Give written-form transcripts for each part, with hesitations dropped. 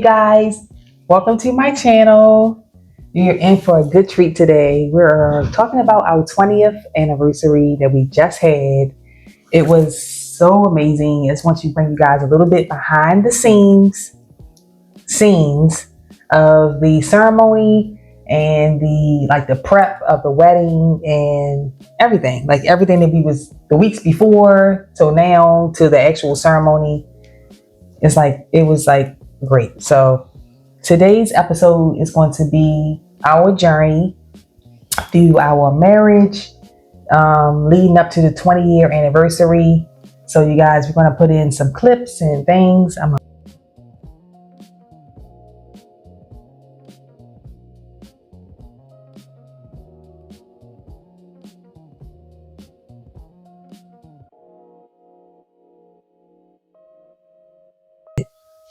guys, welcome to my channel. You're in for a good treat today. We're talking about our 20th anniversary that we just had. It was so amazing. I just want to bring you guys a little bit behind the scenes of the ceremony and the prep of the wedding and everything. Like everything that we was the weeks before till now to the actual ceremony. It was great. So today's episode is going to be our journey through our marriage, leading up to the 20-year anniversary. So you guys, we're going to put in some clips and things.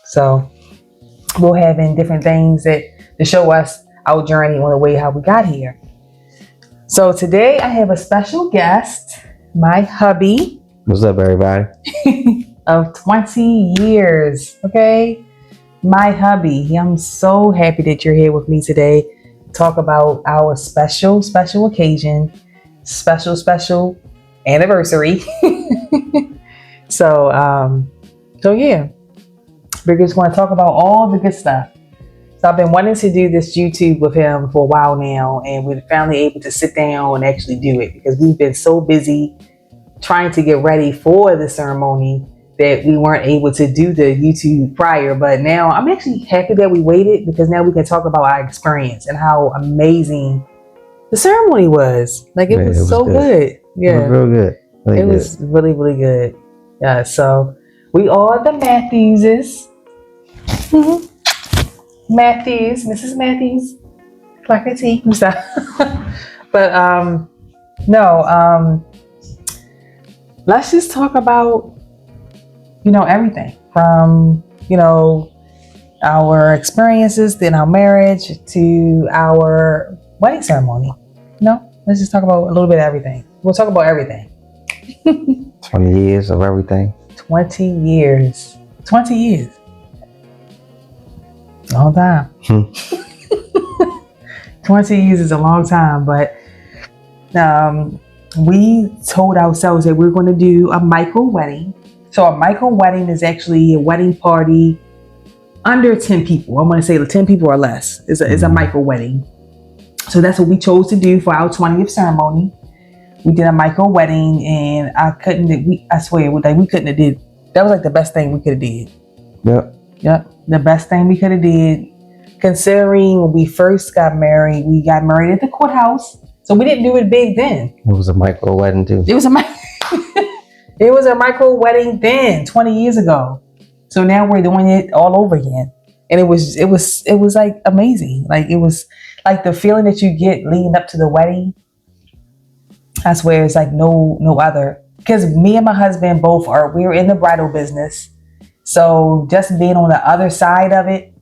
So we'll have in different things to show us our journey on the way how we got here. So today I have a special guest, my hubby. What's up, everybody? Of 20 years, okay? My hubby. I'm so happy that you're here with me today. Talk about our special occasion, special anniversary. So yeah. We're just going to talk about all the good stuff. So I've been wanting to do this YouTube with him for a while now, and we're finally able to sit down and actually do it because we've been so busy trying to get ready for the ceremony that we weren't able to do the YouTube prior. But now I'm actually happy that we waited because now we can talk about our experience and how amazing the ceremony was. It was so good. Yeah, it was real good. It was really, really good. Yeah. So we are the Matthewses. Matthews, Mrs. Matthews, Clark and T. But let's just talk about everything from our experiences, then our marriage to our wedding ceremony. Let's just talk about a little bit of everything. We'll talk about everything. 20 years of everything. 20 years. 20 years. Long time. 20 years is a long time, but we told ourselves that we're going to do a micro wedding. So a micro wedding is actually a wedding party under 10 people. I want to say 10 people or less is a micro wedding. So that's what we chose to do for our 20th ceremony. We did a micro wedding, and I swear, we couldn't have did. That was the best thing we could have did. Yep. The best thing we could have did, considering when we first got married, we got married at the courthouse. So we didn't do it big then. It was a micro wedding too. It was a micro wedding then, 20 years ago. So now we're doing it all over again. And it was amazing. It was the feeling that you get leading up to the wedding. I swear it's no other. Because me and my husband we're in the bridal business. So just being on the other side of it,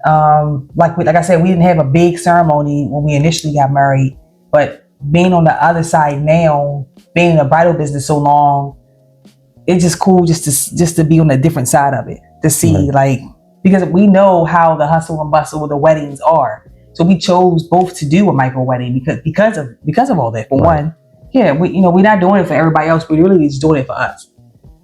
like I said, we didn't have a big ceremony when we initially got married, but being on the other side now, being in the bridal business so long, it's just cool just to be on a different side of it, to see because we know how the hustle and bustle of the weddings are. So we chose both to do a micro wedding because of all that. For one, yeah, we're not doing it for everybody else. We're really just doing it for us.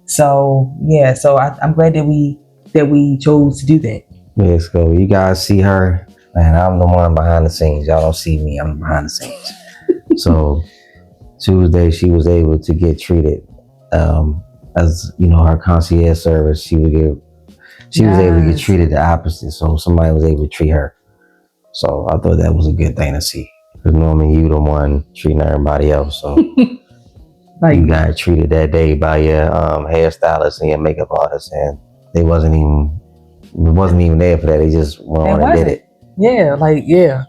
So yeah, I'm glad that we chose to do that. Let's go. You guys see her, man. I'm the one behind the scenes. Y'all don't see me. I'm behind the scenes. So Tuesday, she was able to get treated as her concierge service. She was able to get treated the opposite. So somebody was able to treat her. So I thought that was a good thing to see. Because normally you the one treating everybody else. So. You got treated that day by your hairstylist and your makeup artist, and they wasn't even there for that. They just went on and did it. Yeah, yeah.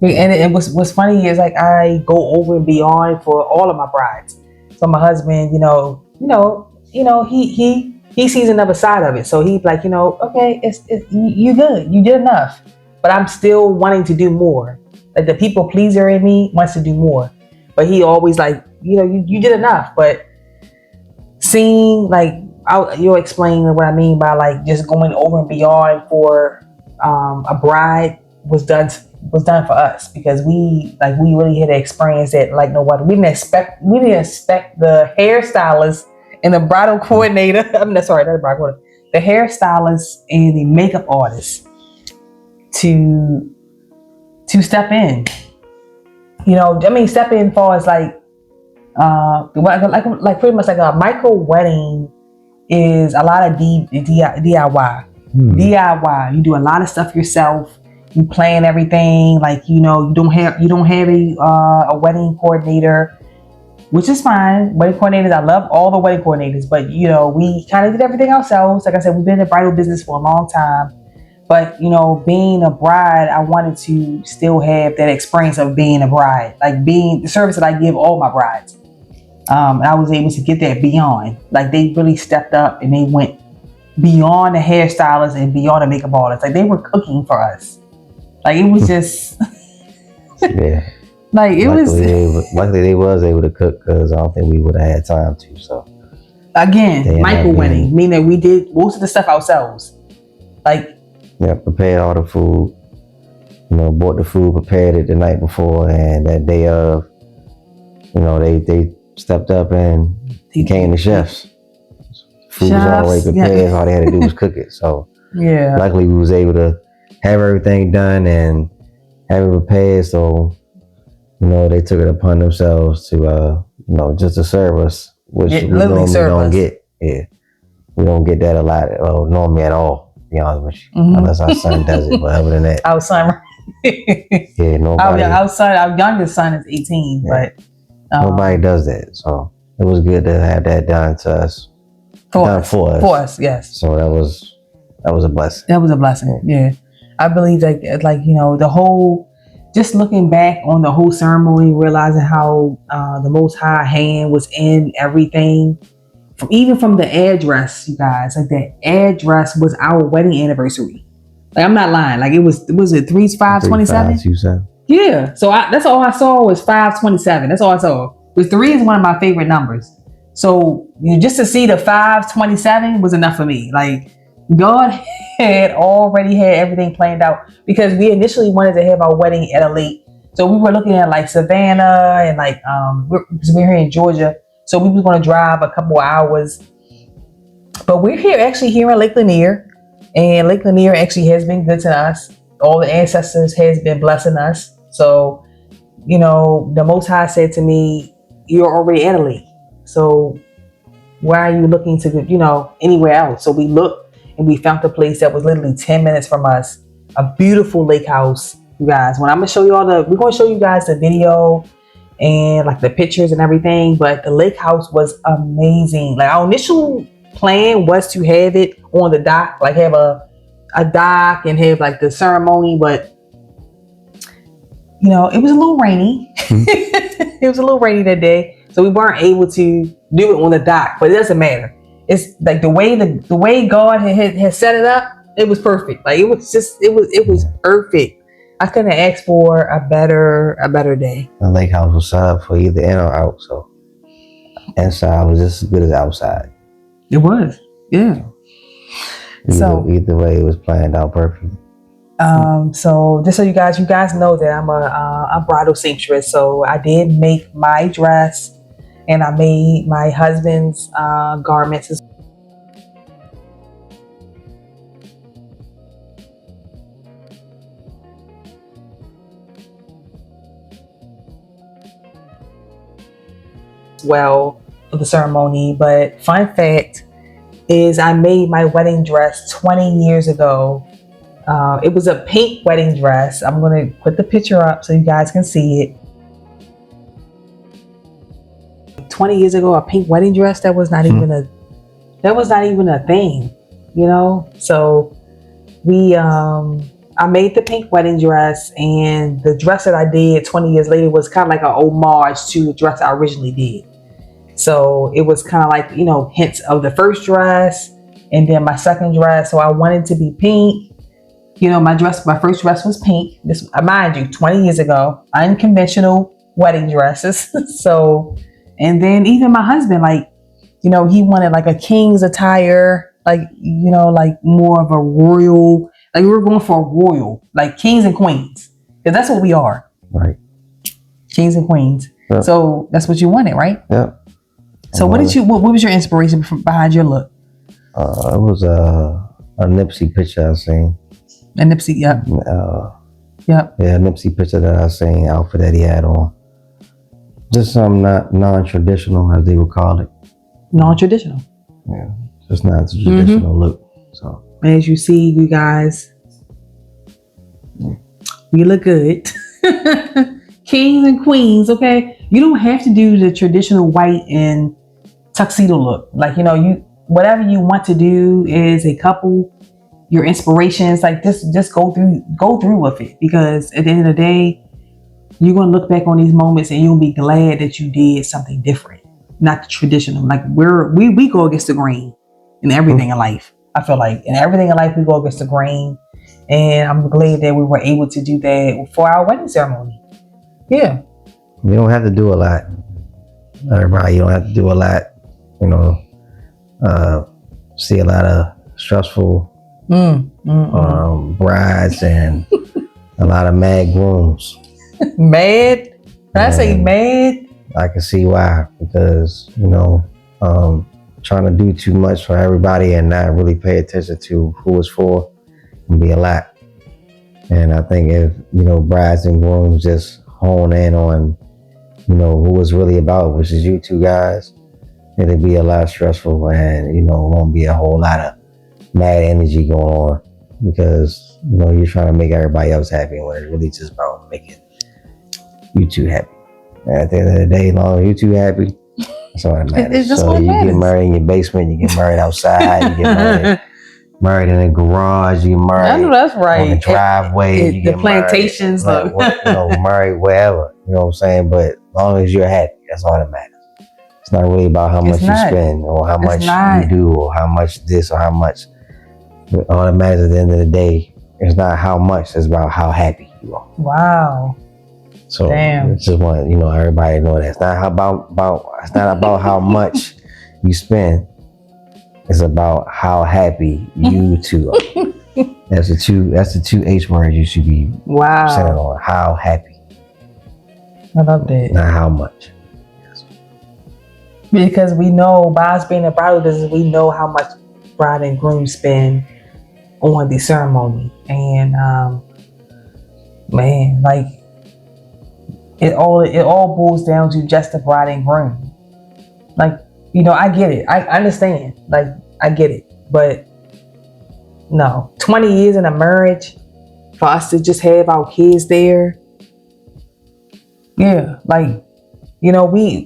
And what's funny is I go over and beyond for all of my brides. So my husband, he sees another side of it. So he's okay, it's you good, you did enough. But I'm still wanting to do more. The people pleaser in me wants to do more. But he always you did enough. But seeing you'll explain what I mean by just going over and beyond for a bride was done for us, because we really had to experience it like no other. We didn't expect the hairstylist and the bridal coordinator. I mean, sorry, not the bridal coordinator, the hairstylist and the makeup artist to step in. Step in far as like pretty much like a micro wedding is a lot of DIY. DIY. You do a lot of stuff yourself. You plan everything. Like, you don't have a wedding coordinator, which is fine. Wedding coordinators, I love all the wedding coordinators, but we kind of did everything ourselves. Like I said, we've been in the bridal business for a long time. But being a bride, I wanted to still have that experience of being a bride, like being the service that I give all my brides. I was able to get that beyond. Like, they really stepped up and they went beyond the hairstylist and beyond the makeup artist. Like, they were cooking for us. Like, it was just yeah. Like, it luckily they was able to cook, because I don't think we would have had time to. So again, micro wedding, meaning we did most of the stuff ourselves. Like, yeah, prepared all the food. Bought the food, prepared it the night before, and that day of, they stepped up and became the chefs. Food was already prepared. Yeah. All they had to do was cook it. So yeah, luckily we was able to have everything done and have it prepared. So they took it upon themselves to just to serve us, which we normally don't get. Yeah, we don't get that a lot, normally at all. To be honest with you, unless our son does it. But other than that, our son, yeah, nobody. Our youngest son is 18, yeah. But nobody does that. So it was good to have that done to us. For us, yes. So that was a blessing. That was a blessing. Yeah. I believe that, the whole, just looking back on the whole ceremony, realizing how the Most High hand was in everything. Even from the address, you guys, like the address was our wedding anniversary. Like, I'm not lying. Like, it was it 3/5/27? Yeah. So that's all I saw was 5/27. That's all I saw. But 3 is one of my favorite numbers. So just to see the 5/27 was enough for me. Like, God had already had everything planned out, because we initially wanted to have our wedding at a lake. So we were looking at like Savannah and like because we're here in Georgia. So we were going to drive a couple hours, but we're actually here in Lake Lanier, and Lake Lanier actually has been good to us. All the ancestors has been blessing us. So, the Most High said to me, "You're already at a lake. So why are you looking to, anywhere else?" So we looked and we found a place that was literally 10 minutes from us, a beautiful lake house, you guys. When I'm going to show you we're going to show you guys the video and like the pictures and everything, but the lake house was amazing. Like, our initial plan was to have it on the dock, like have a dock and have like the ceremony, but it was a little rainy. It was a little rainy that day, so we weren't able to do it on the dock, but it doesn't matter. It's like the way God had set it up, it was perfect. Like, it was perfect. I couldn't ask for a better day. The lake house was set up for either in or out, so inside was just as good as outside. It was, yeah. Either way, it was planned out perfectly. So just so you guys know that I'm a bridal seamstress. So I did make my dress, and I made my husband's garments as well for the ceremony. But fun fact is, I made my wedding dress 20 years ago. It was a pink wedding dress. I'm going to put the picture up so you guys can see it. 20 years ago, a pink wedding dress, that was not even a thing, So I made the pink wedding dress, and the dress that I did 20 years later was kind of like an homage to the dress I originally did. So it was kind of like, hints of the first dress and then my second dress. So I wanted to be pink. My first dress was pink. This, mind you, 20 years ago, unconventional wedding dresses. So, and then even my husband, he wanted like a king's attire, like, like more of a royal Like we were going for a royal, like kings and queens, because that's what we are, Right. kings and queens. Yep. So that's what you wanted, right? Yep. So what was your inspiration behind your look? It was a Nipsey picture I seen. A Nipsey, yep. Yep. Yeah, Nipsey picture that I seen, outfit that he had on. Just some non-traditional, as they would call it. Non-traditional. Yeah, just not a traditional look. So as you see, you guys, we look good. Kings and queens, okay? You don't have to do the traditional white and tuxedo look. Like, you whatever you want to do as a couple, your inspirations, like just go through with it, because at the end of the day, you're gonna look back on these moments and you'll be glad that you did something different, not the traditional. Like we go against the grain in everything in life. I feel like in everything in life we go against the grain, and I'm glad that we were able to do that for our wedding ceremony. Yeah, you don't have to do a lot. Everybody, you don't have to do a lot. See a lot of stressful brides and a lot of mad grooms. Mad? When I say mad, I can see why, because trying to do too much for everybody and not really pay attention to who it's for can be a lot. And I think if brides and grooms just hone in on who it's really about, which is you two guys, it'll be a lot stressful, and won't be a whole lot of mad energy going on, because you're trying to make everybody else happy when it's really just about making you two happy. And at the end of the day, as long as you two happy, that's all that matters. It's just so what you matters. Get married in your basement, you get married outside, you get married in a garage, you get married I know that's right. on the driveway, you get the plantations, married, married wherever, you know what I'm saying? But as long as you're happy, that's all that matters. It's not really about how much you spend or how much you do or how much this or how much. All that matters at the end of the day is not how much, it's about how happy you are. Wow. So I just want everybody to know that it's not it's not about how much you spend. It's about how happy you two are. That's the two H words you should be centered on. How happy. I love that. Not how much. Yes. Because we know, by us being a bridal business, we know how much bride and groom spend on the ceremony. And man, like it all boils down to just the bride and groom. Like, I get it. I understand. Like, I get it. But no, 20 years in a marriage, for us to just have our kids there. Yeah, like, we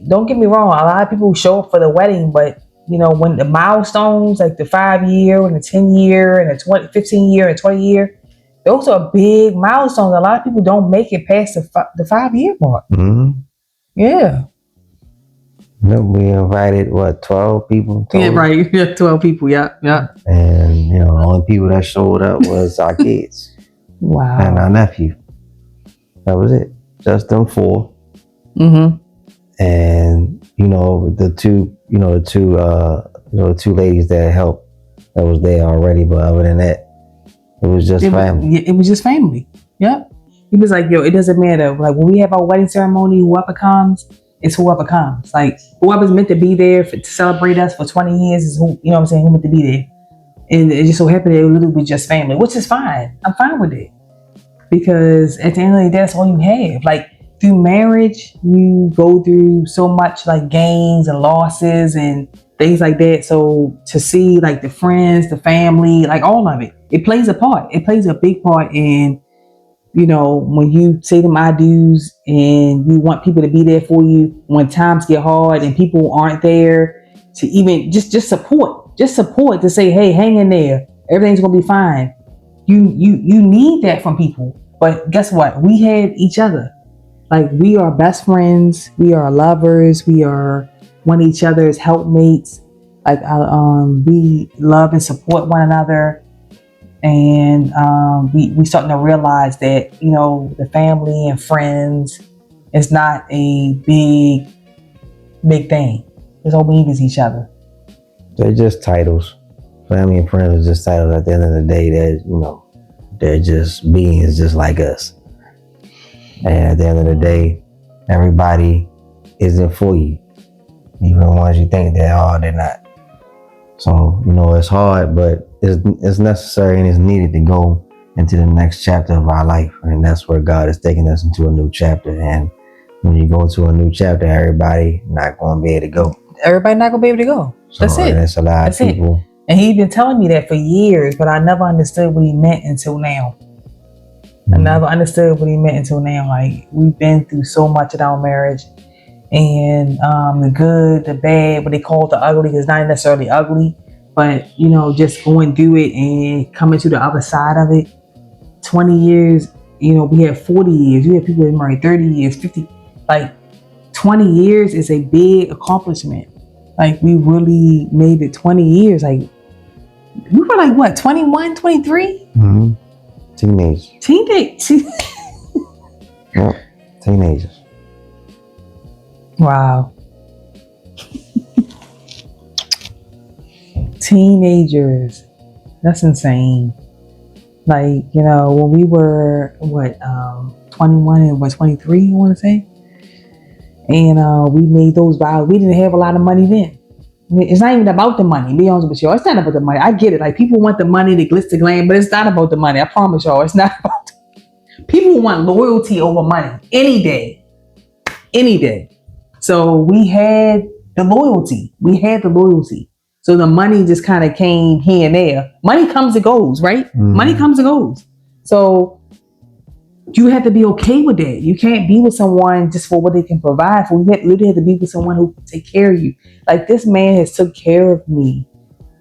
don't get me wrong. A lot of people show up for the wedding, but when the milestones, like the 5-year and the 10-year and the 15-year and 20-year, those are big milestones. A lot of people don't make it past the 5-year mark. Mm-hmm. Yeah. We invited 12 people? Total? Yeah, right. Yeah, 12 people. Yeah. And the only people that showed up was our kids. Wow. And our nephew. That was it. Just them 4. Mm-hmm. And the two ladies that helped, that was there already. But other than that, it was just family. It was just family. Yep. He was like, it doesn't matter. Like, when we have our wedding ceremony, whoever comes, it's whoever comes. Like, whoever's meant to be there to celebrate us for 20 years is who meant to be there. And it just so happened that it literally was just family, which is fine. I'm fine with it. Because at the end of the day, that's all you have. Like, through marriage, you go through so much, like, gains and losses and things like that. So to see, like, the friends, the family, like, all of it, it plays a part. It plays a big part in, when you say them I do's and you want people to be there for you when times get hard and people aren't there to even just support to say, hey, hang in there. Everything's going to be fine. You need that from people. But guess what? We had each other. Like, we are best friends. We are lovers. We are one each other's helpmates. Like, we love and support one another. And we starting to realize that, the family and friends is not a big thing. It's all we need is each other. They're just titles. Family and friends are just titles at the end of the day that, They're just beings just like us. And at the end of the day, everybody isn't for you. Even the ones you think they are, they're not. So, it's hard, but it's necessary and it's needed to go into the next chapter of our life. And that's where God is taking us into a new chapter. And when you go to a new chapter, everybody not going to be able to go. Everybody not going to be able to go. So That's it. That's a lot of people. It. And he been telling me that for years, but I never understood what he meant until now. I never understood what he meant until now. Like, we've been through so much in our marriage. And the good, the bad, what they call the ugly, is not necessarily ugly, but just going through it and coming to the other side of it. 20 years, we had 40 years. We had people that married 30 years, 50. Like, 20 years is a big accomplishment. Like, we really made it 20 years. Like, we were like, what, 21, 23? Mm-hmm. Teenagers. Yep. Teenagers. Wow. Teenagers. That's insane. Like, when we were, 21 and 23, I want to say. And we made those vows. We didn't have a lot of money then. It's not even about the money, be honest with y'all. It's not about the money. I get it. Like, people want the money, the glitz, the glam, but it's not about the money. I promise y'all, it's not about people want loyalty over money any day. Any day. So we had the loyalty. So the money just kind of came here and there. Money comes and goes, right? Mm-hmm. Money comes and goes. So you have to be okay with that. You can't be with someone just for what they can provide for. You literally have to be with someone who can take care of you. Like, this man has took care of me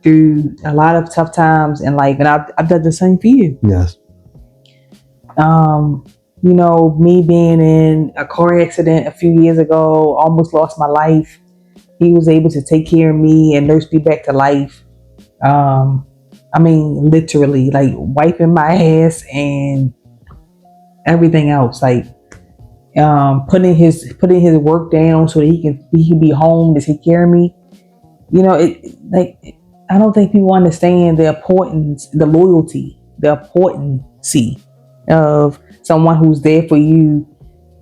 through a lot of tough times in life, and I've done the same for you. Yes. Me being in a car accident a few years ago, almost lost my life. He was able to take care of me and nurse me back to life. Literally, like, wiping my ass and everything else, like putting his work down so that he can be home to take care of me. I don't think people understand the importance, the loyalty, the importancy of someone who's there for you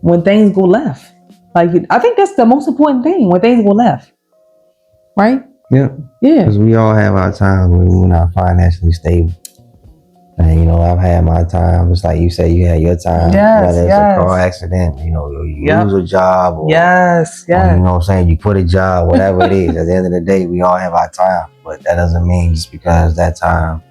when things go left. Like, I think that's the most important thing, when things go left, right? Yeah. Because we all have our times when we're not financially stable. And, I've had my time. It's like you say, you had your time. Whether it's a car accident, you lose a job. Or, or, you quit a job, whatever it is. At the end of the day, we all have our time. But that doesn't mean just because that time,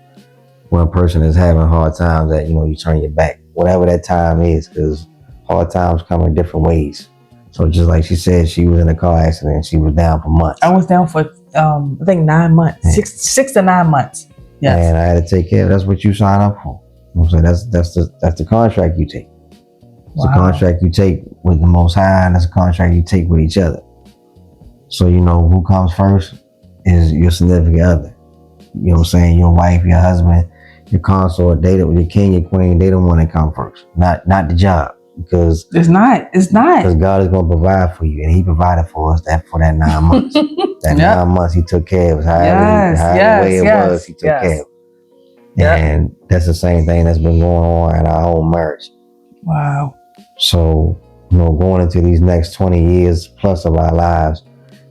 one person is having hard times, that, you turn your back. Whatever that time is, because hard times come in different ways. So just like she said, she was in a car accident. She was down for months. I was down for, I think 9 months. Yeah. 6 to 9 months. Yes. And I had to take care of. That's what you sign up for. That's the contract you take. It's a contract you take with the Most High, and that's a contract you take with each other. So who comes first is your significant other. You know what I'm saying? Your wife, your husband, your consort, your king, your queen. They the one that come first, not the job. Because it's not. Because God is going to provide for you, and He provided for us for that 9 months. That 9 months He took care of us. However way it was, He took care of it. And that's the same thing that's been going on in our whole marriage. Wow. So, going into these next 20 years plus of our lives,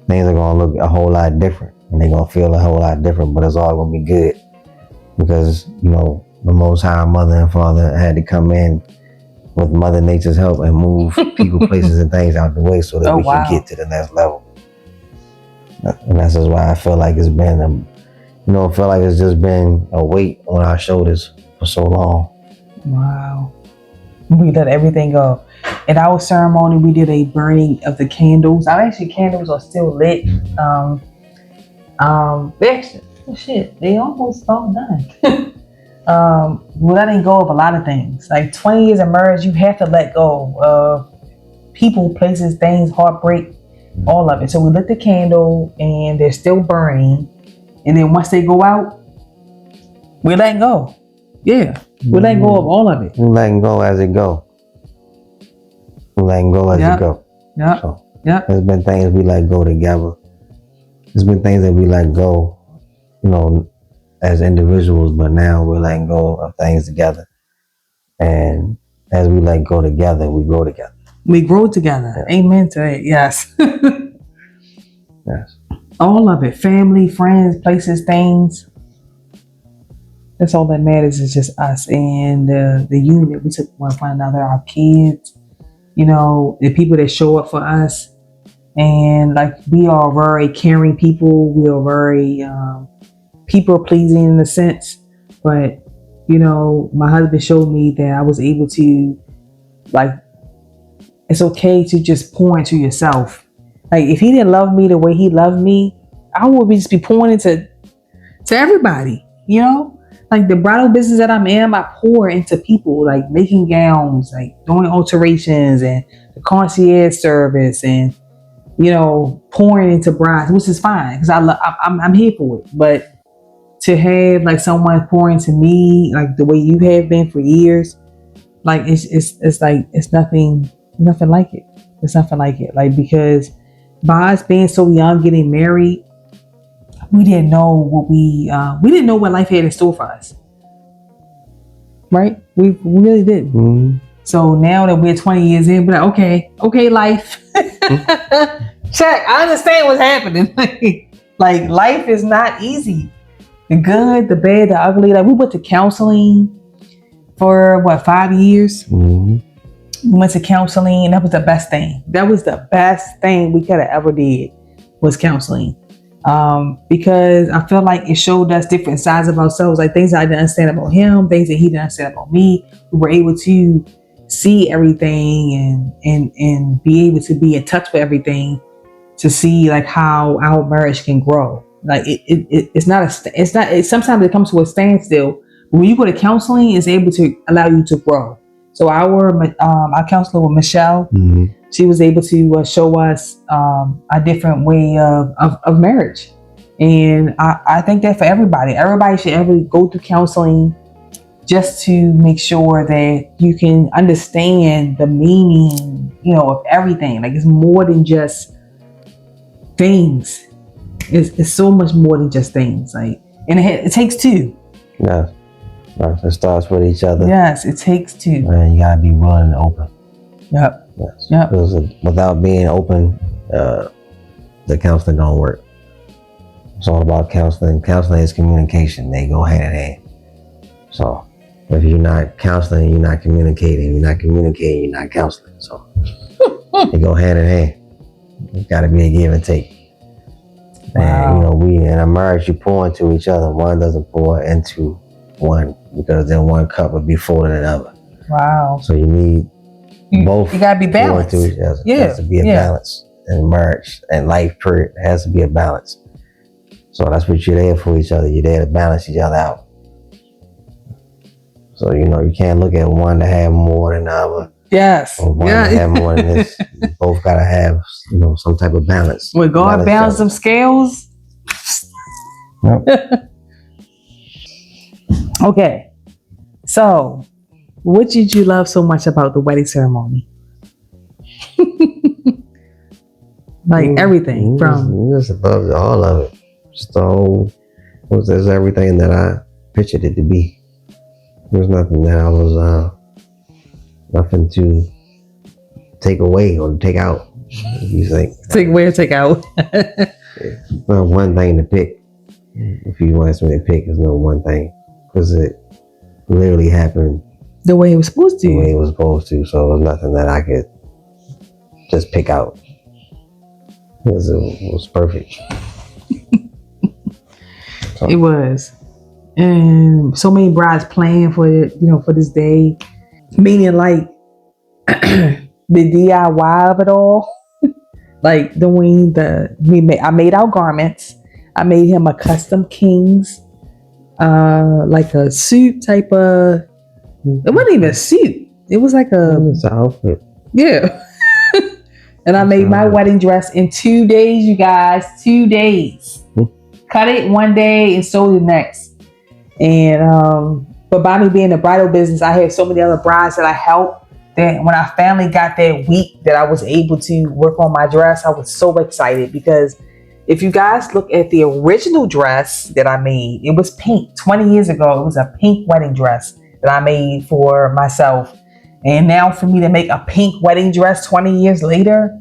things are going to look a whole lot different, and they're going to feel a whole lot different, but it's all going to be good. Because, the Most High Mother and Father had to come in with Mother Nature's help and move people, places, and things out the way so that we can get to the next level. And that's just why I feel like it's been, it's just been a weight on our shoulders for so long. Wow. We let everything go. At our ceremony, we did a burning of the candles. Actually, candles are still lit. They almost all done. We're letting go of a lot of things. Like 20 years of marriage, you have to let go of people, places, things, heartbreak, all of it. So we lit the candle and they're still burning. And then once they go out, we're letting go. Yeah. We're letting go of all of it. We're letting go as it go. We're letting go as it go. Yeah. So, there's been things we let go together. There's been things that we let go, as individuals, but now we're letting go of things together. And as we like go together, we grow together. We grow together. Yeah. Amen to it. Yes. Yes. All of it. Family, friends, places, things. That's all that matters is just us and the union that we took one for another, our kids, the people that show up for us. And like we are very caring people. We are very people pleasing in a sense. But, my husband showed me that I was able to, like, it's okay to just pour into yourself. Like if he didn't love me the way he loved me, I would just be pouring into everybody, Like the bridal business that I'm in, I pour into people, like making gowns, like doing alterations and the concierge service and, pouring into brides, which is fine because I'm here for it. But to have like someone pour into me, like the way you have been for years, like it's like, it's nothing like it. It's nothing like it. Like, because by us being so young, getting married, we didn't know what life had in store for us. Right? We really didn't. Mm-hmm. So now that we're 20 years in, we're like, okay, life. Check. I understand what's happening. Like life is not easy. The good, the bad, the ugly. Like we went to counseling for 5 years? Mm-hmm. We went to counseling, and that was the best thing. That was the best thing we could have ever did, was counseling. Because I felt like it showed us different sides of ourselves, like things I didn't understand about him, things that he didn't understand about me. We were able to see everything and be able to be in touch with everything, to see like how our marriage can grow. Like sometimes it comes to a standstill. When you go to counseling, it's able to allow you to grow. So our counselor, Michelle, mm-hmm. she was able to show us a different way of marriage. And I think that for everybody should ever go through counseling, just to make sure that you can understand the meaning, of everything. Like it's more than just things. It's so much more than just things. Like, and it takes two. Yeah. It starts with each other. Yes, it takes two. And you gotta be willing and open. Yep. Yes. Yep. Because without being open, the counseling don't work. It's all about counseling. Counseling is communication. They go hand in hand. So if you're not counseling, you're not communicating. You're not communicating, you're not counseling. So they go hand in hand. It's gotta be a give and take. Wow. And we in a marriage, you pour into each other. One doesn't pour into one, because then one cup would be fuller than the other. Wow. So you need both. You gotta be balanced. To each other. Yeah. It has to be a balance in marriage and life. Period. It has to be a balance. So that's what you're there for each other. You're there to balance each other out. So you can't look at one to have more than the other. Yes. Or one to have more than this. You both gotta have some type of balance. When God balance them scales. Yep. Okay. So, what did you love so much about the wedding ceremony? Like everything from. Just above all of it. So, there's everything that I pictured it to be. There's nothing that I was nothing to take away or take out. You think take away or take out? Well, one thing to pick. If you want me to pick, there's no one thing, because it literally happened the way it was supposed to. The way it was supposed to. So there's nothing that I could just pick out, because it was perfect. So. It was. And so many brides planned for it, for this day. Meaning like the DIY of it all. Like doing I made our garments. I made him a custom King's, like a suit type of. It wasn't even a suit. It was like It's an outfit. Yeah. And I made my wedding dress in 2 days, you guys. 2 days. Cut it one day and sewed it next. And but by me being in the bridal business, I had so many other brides that I helped, that when I finally got that week that I was able to work on my dress, I was so excited, because if you guys look at the original dress that I made, it was pink. 20 years ago, it was a pink wedding dress that that I made for myself. And now for me to make a pink wedding dress 20 years later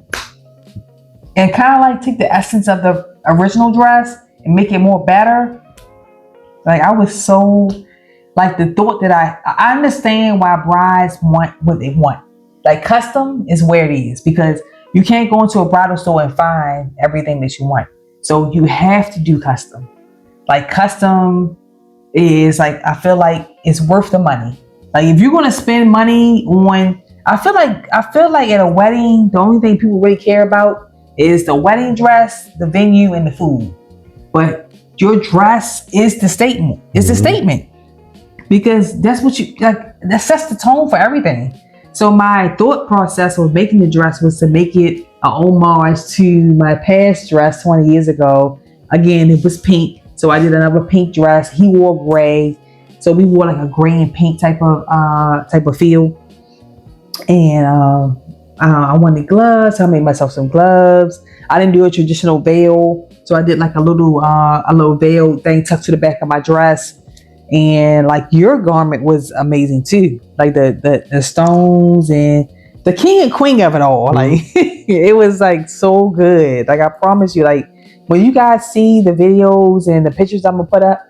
and kind of like take the essence of the original dress and make it more better. Like I was so like the thought that I understand why brides want what they want. Like custom is where it is because you can't go into a bridal store and find everything that you want. So you have to do custom. Like custom is like, I feel like it's worth the money. Like if you're going to spend money on, I feel like at a wedding, the only thing people really care about is the wedding dress, the venue, and the food. But your dress is the statement. It's the statement because that's what you like. That sets the tone for everything. So my thought process of making the dress was to make it an homage to my past dress 20 years ago. Again, it was pink, so I did another pink dress. He wore gray, so we wore like a gray and pink type of feel. And I wanted gloves, so I made myself some gloves. I didn't do a traditional veil, so I did like a little veil thing tucked to the back of my dress. And like your garment was amazing too, like the stones and the king and queen of it all. Like it was like so good. Like I promise you, like when you guys see the videos and the pictures I'm gonna put up,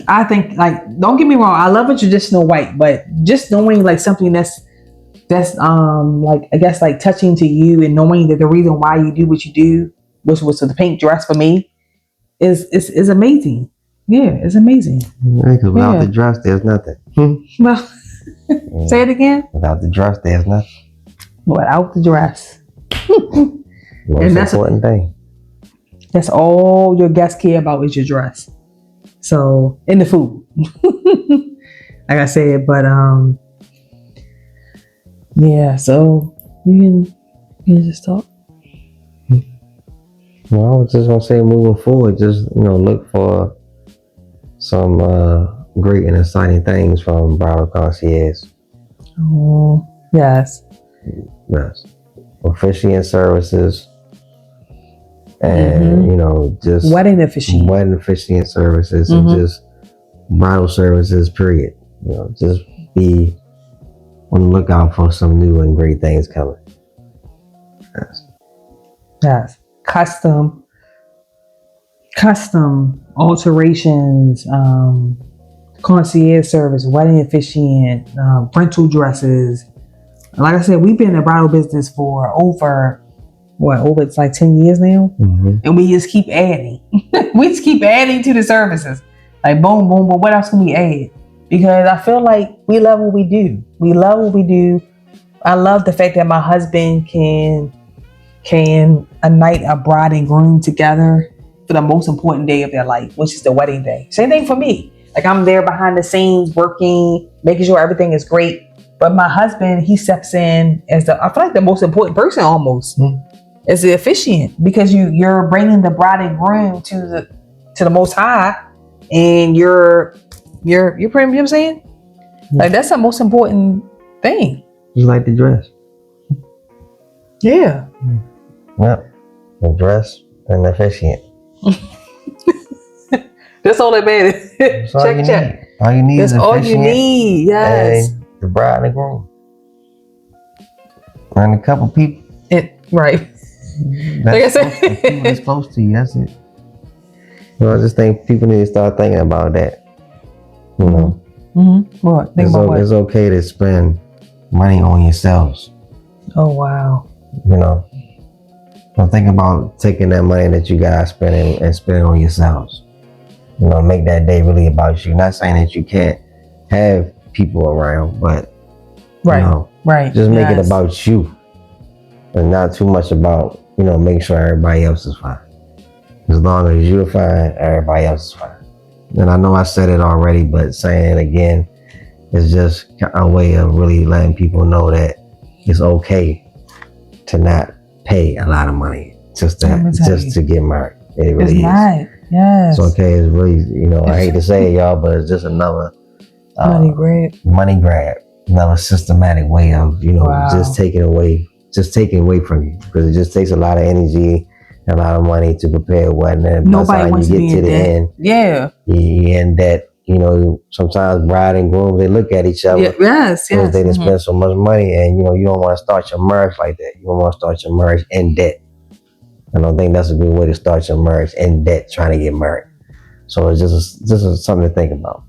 I think like don't get me wrong, I love a traditional white, but just knowing like something that's like I guess like touching to you and knowing that the reason why you do what you do, which was the pink dress for me, is amazing. Yeah, it's amazing. Yeah, because without the dress, there's nothing. Well, say it again. Without the dress, there's nothing. Without the dress. Most important thing. That's all your guests care about is your dress. So, and the food. Like I said, but yeah, so you can just talk. Well, I was just gonna say moving forward, just look for some great and exciting things from Bridal Concierge. Oh, yes. Yes. Officiant services and just wedding officiant services and just bridal services, period. Just be on the lookout for some new and great things coming. Yes. Custom alterations, concierge service, wedding officiant, rental dresses. Like I said, we've been in the bridal business for over it's like 10 years now. And we just keep adding. We just keep adding to the services. Like boom, boom, but what else can we add? Because I feel like we love what we do. We love what we do. I love the fact that my husband can unite a bride and groom together for the most important day of their life, which is the wedding day. Same thing for me. Like I'm there behind the scenes working, making sure everything is great. But my husband, he steps in as I feel like the most important person almost, as the officiant, because you're bringing the bride and groom to the Most High, and you're pretty, you know what I'm saying? Like that's the most important thing. You like the dress? Yeah. Yep. The dress and the officiant. That's all that matters. Check. All you need That's is all you need. Yes. And the bride and groom. And a couple people. Right. Like I said, people that's close to you. That's it. I just think people need to start thinking about that. What? Think about what? It's okay to spend money on yourselves. Oh wow. Don't think about taking that money that you guys spending and spending on yourselves. Make that day really about you. Not saying that you can't have people around, but right. Just make it about you, and not too much about making sure everybody else is fine. As long as you're fine, everybody else is fine. And I know I said it already, but saying it again is just a way of really letting people know that it's okay to not pay a lot of money just to get married. It really is. Not. Yes. It's okay. It's really, I hate to say it, y'all, but it's just another money grab, another systematic way of, just taking away from you, because it just takes a lot of energy, a lot of money to prepare a wedding. And nobody wants to be in debt. You end debt you know, sometimes bride and groom, they look at each other Yes, because yes. they done spend so much money, and you know, you don't want to start your marriage like that. You don't want to start your marriage in debt. I don't think that's a good way to start your marriage, in debt, trying to get married. So it's just something to think about.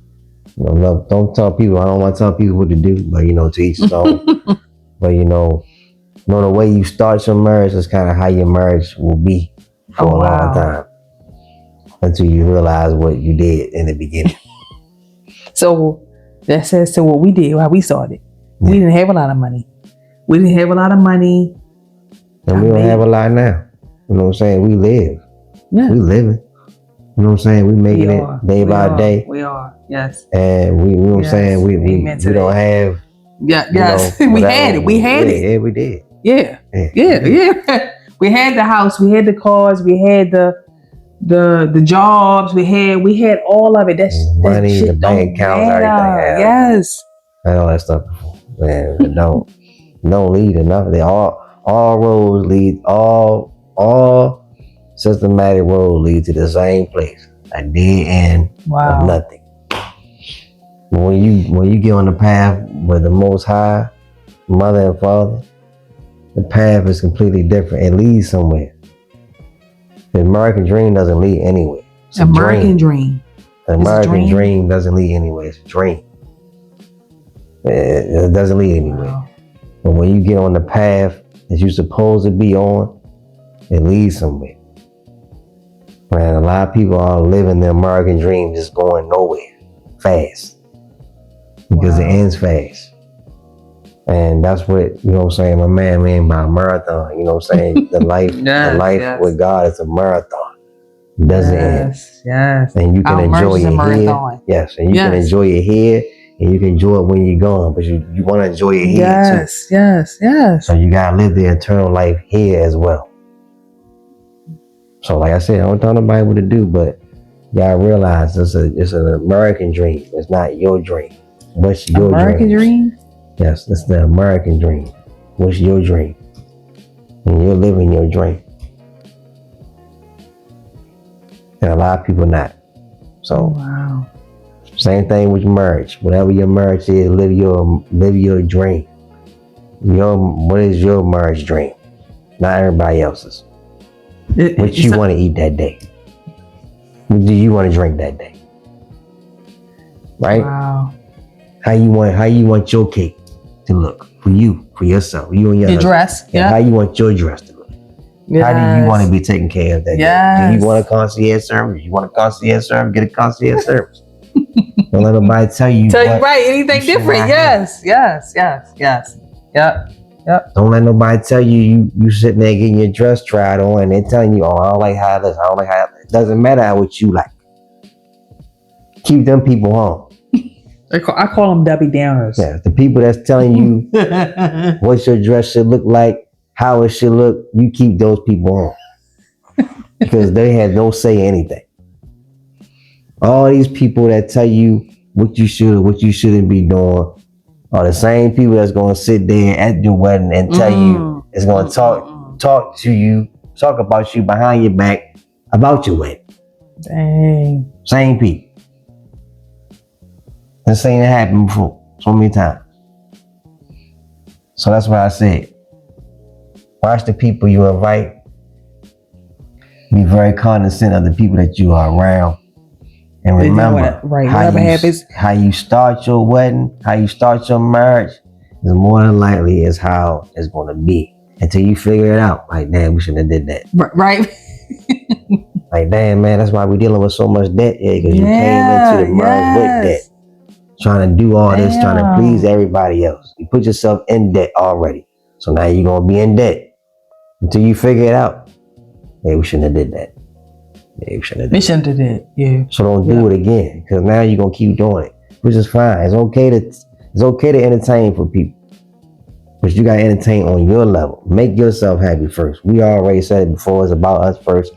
You know, don't tell people. I don't want to tell people what to do, but you know, to each his own. But you know, the way you start your marriage is kind of how your marriage will be for a long time, until you realize what you did in the beginning. So that says to what we did, how we started. Yeah. We didn't have a lot of money. And we don't have a lot now. You know what I'm saying? We live. Yeah. We living. You know what I'm saying? We making it day by day. We are. Yes. And we, you know what I'm saying? We don't have. Yeah. Yes. We had it. We had it. Yeah, we did. Yeah. Yeah. We had the house. We had the cars. We had the jobs. We had all of it. That's money, that the bank accounts, everything. Yes. And all that stuff. Man, don't lead enough. They all roads lead, all systematic roads lead to the same place, a dead end of nothing. When you get on the path with the Most High, Mother and Father, the path is completely different. It leads somewhere. The American dream doesn't lead anywhere. It's a dream. The American dream doesn't lead anywhere. It's a dream. It doesn't lead anywhere. Wow. But when you get on the path that you're supposed to be on, it leads somewhere. Man, a lot of people are living the American dream just going nowhere fast. Because it ends fast. And that's what, you know what I'm saying, my man mean by marathon. You know what I'm saying? The life with God is a marathon. It doesn't end. Yes. And you can enjoy it here. Yes. And you can enjoy it here. And you can enjoy it when you're gone, but you want to enjoy it here too. Yes. So you gotta live the eternal life here as well. So like I said, I don't tell nobody what to do, but you gotta realize it's an American dream. It's not your dream. What's your American dream? Yes, it's the American dream. What's your dream? And you're living your dream. And a lot of people not. So same thing with marriage. Whatever your marriage is, live your dream. What is your marriage dream? Not everybody else's. What you want to eat that day? What do you want to drink that day? Right? Wow. How you want your cake to look for you, for yourself, you and your dress? Yeah. How you want your dress to look? Yes. How do you want to be taken care of that day? Do you want a concierge service? You want a concierge service? Get a concierge service. Don't let nobody tell you anything different. Yes. Yep. Don't let nobody tell you sitting there getting your dress tried on and they're telling you, oh, I don't like how this, I don't like how it doesn't matter what you like. Keep them people home. I call them Debbie Downers. Yeah, the people that's telling you what your dress should look like, how it should look, you keep those people home. Because they have no say in anything. All these people that tell you what you should or what you shouldn't be doing are the same people that's going to sit there at your wedding and tell you, it's going to talk to you, talk about you behind your back about your wedding. Dang. Same people. This ain't happened before so many times. So that's why I said, watch the people you invite. Be very cognizant of the people that you are around. And remember, how you start your wedding, how you start your marriage is more than likely is how it's going to be. Until you figure it out. Like, damn, we shouldn't have did that. Right. Like, damn, man, that's why we're dealing with so much debt. Yeah, because you came into the marriage with debt. Trying to do all this, trying to please everybody else. You put yourself in debt already. So now you're going to be in debt. Until you figure it out. Hey, we shouldn't have did that. Yeah, we shouldn't have did that. Yeah. So don't do it again. Because now you're going to keep doing it. Which is fine. It's okay to entertain for people. But you got to entertain on your level. Make yourself happy first. We already said it before. It's about us first.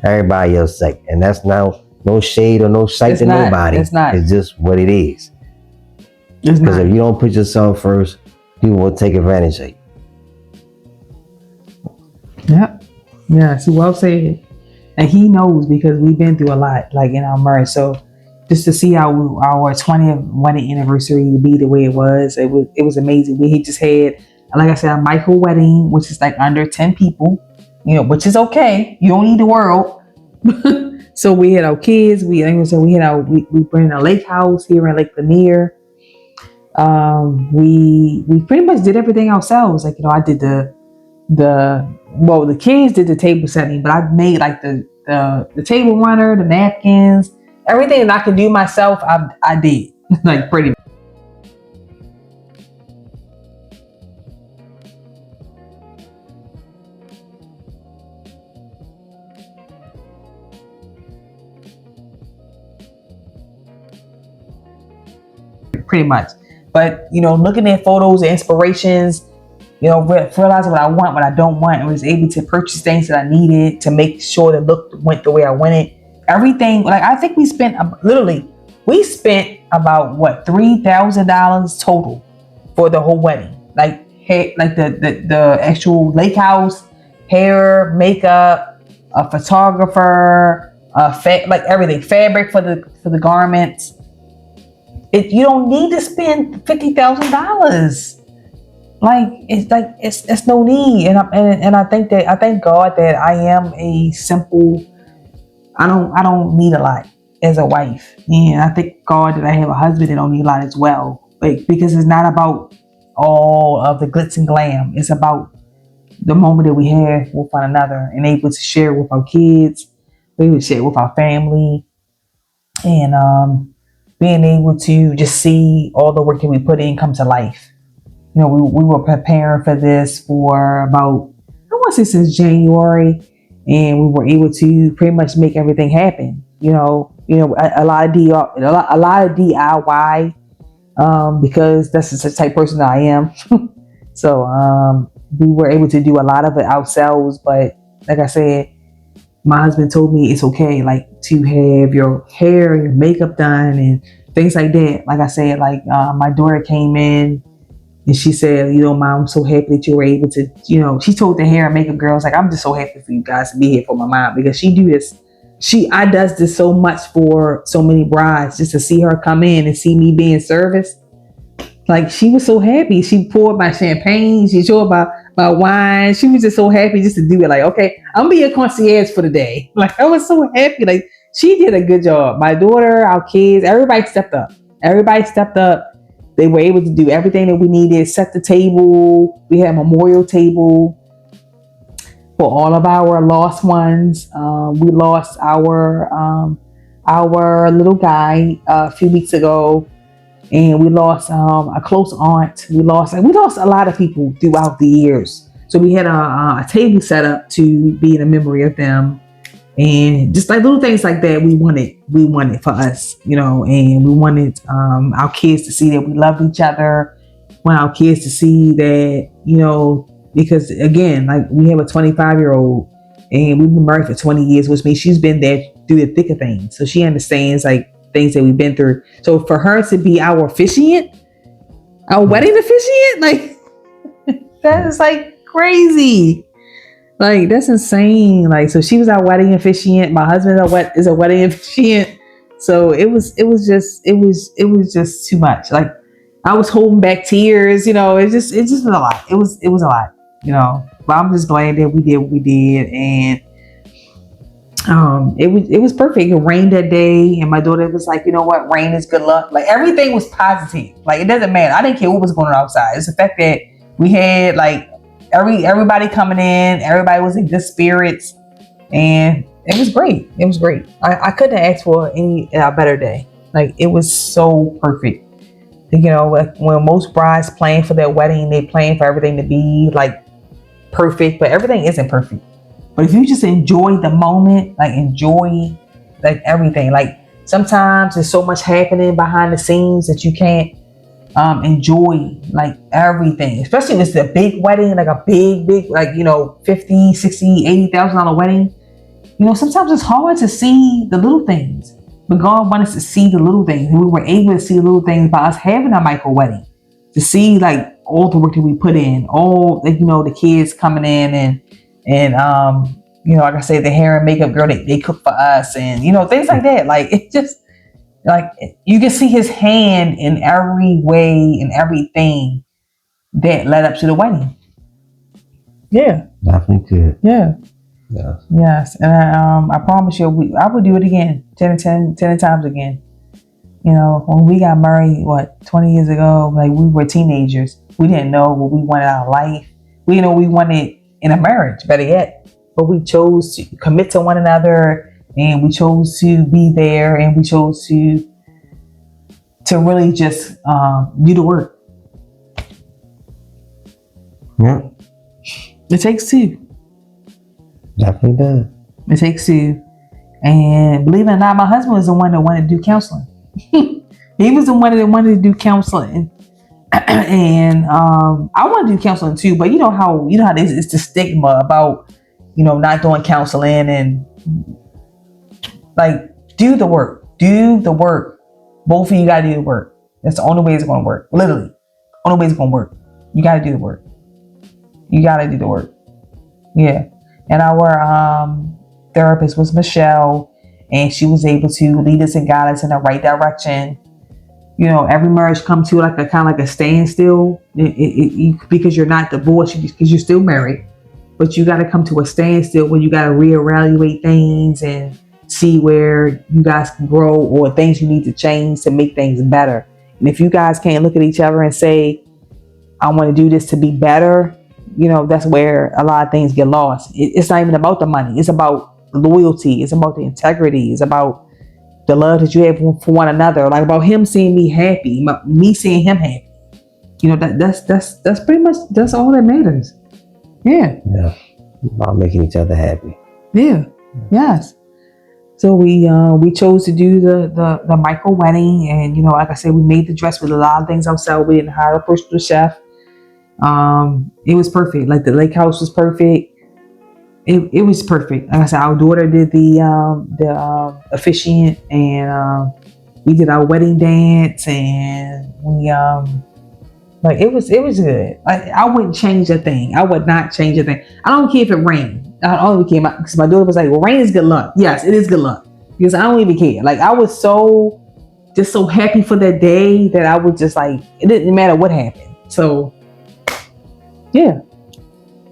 Everybody else second. And that's now no shade or no sight to nobody. It's just what it is. Because if you don't put yourself first, people will take advantage of you. Yep. Yeah. See, well said. And he knows because we've been through a lot, like in our marriage. So just to see our 20th wedding anniversary be the way it was. It was amazing. We just had, like I said, a micro wedding, which is like under 10 people, which is okay. You don't need the world. So we had our kids. We were in a lake house here in Lake Lanier. We pretty much did everything ourselves. Like, I did the kids did the table setting, but I made like the table runner, the napkins, everything that I could do myself. I did like pretty much. But looking at photos and inspirations, realizing what I want, what I don't want, and was able to purchase things that I needed to make sure the look went the way I wanted. Everything, like I think we spent about what $3,000 total for the whole wedding. Like the actual lake house, hair, makeup, a photographer, like everything, fabric for the garments. You don't need to spend $50,000. It's no need, and I thank God that I am a simple. I don't need a lot as a wife, and I thank God that I have a husband that don't need a lot as well. Like, because it's not about all of the glitz and glam. It's about the moment that we have with one another and able to share with our kids, we would share with our family, and being able to just see all the work that we put in come to life. We were preparing for this for about, I want to say since January, and we were able to pretty much make everything happen. A lot of DIY, because that's the type of person that I am. So we were able to do a lot of it ourselves. But like I said, my husband told me it's okay, like, to have your hair and your makeup done and things like that. Like I said, like my daughter came in. And she said, Mom, I'm so happy that you were able to, she told the hair and makeup girls, like, I'm just so happy for you guys to be here for my mom, because she do this. I does this so much for so many brides, just to see her come in and see me being serviced. Like, she was so happy. She poured my champagne. She showed my wine. She was just so happy just to do it. Like, okay, I'm gonna be a concierge for the day. Like, I was so happy. Like, she did a good job. My daughter, our kids, everybody stepped up. They were able to do everything that we needed, set the table. We had a memorial table for all of our lost ones. We lost our little guy a few weeks ago, and we lost a close aunt. We lost a lot of people throughout the years. So we had a table set up to be in a memory of them. And just like little things like that, we wanted for us, and we wanted our kids to see that we love each other. We want our kids to see that, because again, like, we have a 25-year-old and we've been married for 20 years, which means she's been there through the thick of things. So she understands like things that we've been through. So for her to be our officiant, our wedding officiant, like, that is like crazy. Like, that's insane. Like, so she was our wedding officiant. My husband is a wedding officiant. So it was just too much. Like, I was holding back tears. It just was a lot. It was a lot. But I'm just glad that we did what we did, and it was perfect. It rained that day, and my daughter was like, you know what, rain is good luck. Like, everything was positive. Like, it doesn't matter. I didn't care what was going on outside. It's the fact that we had like everybody coming in, everybody was in good spirits, and it was great. It was great. I couldn't ask for any better day. Like, it was so perfect. Like, when most brides plan for their wedding, they plan for everything to be like perfect, but everything isn't perfect. But if you just enjoy the moment, like, enjoy like everything, like, sometimes there's so much happening behind the scenes that you can't enjoy like everything, especially if it's a big wedding, like a big, like, $50,000, $60,000, $80,000 wedding. Sometimes it's hard to see the little things, but God wanted us to see the little things, and we were able to see the little things by us having a micro wedding, to see like all the work that we put in, all, like, the kids coming in, and like I said, the hair and makeup girl, they cook for us, and things like that. Like, it just, Like you can see his hand in every way and everything that led up to the wedding. Yeah, Definitely could. yeah, Yeah. yes. And I promise you, I would do it again, 10 times again. You know, when we got married, 20 years ago, like we were teenagers. We didn't know what we wanted out of life. We didn't know what we wanted in a marriage, better yet. But we chose to commit to one another, and we chose to be there, and we chose to really just do the work. Yeah. It takes two. Definitely does. It takes two. And believe it or not, my husband was the one that wanted to do counseling. He was the one that wanted to do counseling. And I want to do counseling too, but you know how it's the stigma about not doing counseling, and like do the work. Both of you gotta do the work. That's the only way it's gonna work. Literally, only way it's gonna work. You gotta do the work. You gotta do the work. Yeah. And our therapist was Michelle, and she was able to lead us and guide us in the right direction. Every marriage comes to like a kind of like a standstill, because you're not divorced, because you're still married, but you got to come to a standstill where you got to reevaluate things and see where you guys can grow or things you need to change to make things better. And if you guys can't look at each other and say, I want to do this to be better, that's where a lot of things get lost. It's not even about the money. It's about the loyalty. It's about the integrity. It's about the love that you have for one another. Like about him seeing me happy, me seeing him happy. That's pretty much, that's all that matters. Yeah. Yeah. About making each other happy. Yeah. Yes. So we chose to do the micro wedding, and like I said, we made the dress with a lot of things ourselves. We didn't hire a personal chef. It was perfect. Like the lake house was perfect. It was perfect. Like I said, our daughter did the officiant, and we did our wedding dance, and we like it was good. I wouldn't change a thing. I would not change a thing. I don't care if it rained. I don't even care, because my daughter was like, "Well, rain is good luck." Yes, it is good luck, because I don't even care. Like I was so happy for that day that I was just like, it didn't matter what happened. So yeah,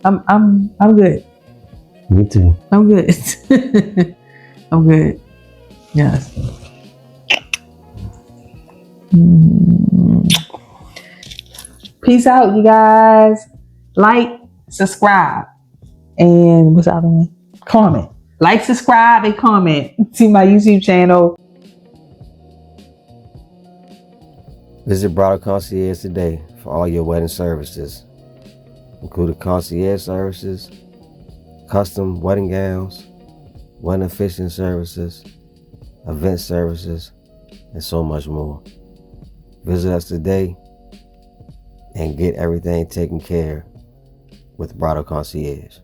I'm good. Me too. I'm good. I'm good. Yes. Peace out, you guys. Like, subscribe, and what's the other one? Comment. Like, subscribe, and comment to my YouTube channel. Visit Bridal Concierge today for all your wedding services, including concierge services, custom wedding gowns, wedding officiant services, event services, and so much more. Visit us today and get everything taken care of with Bridal Concierge.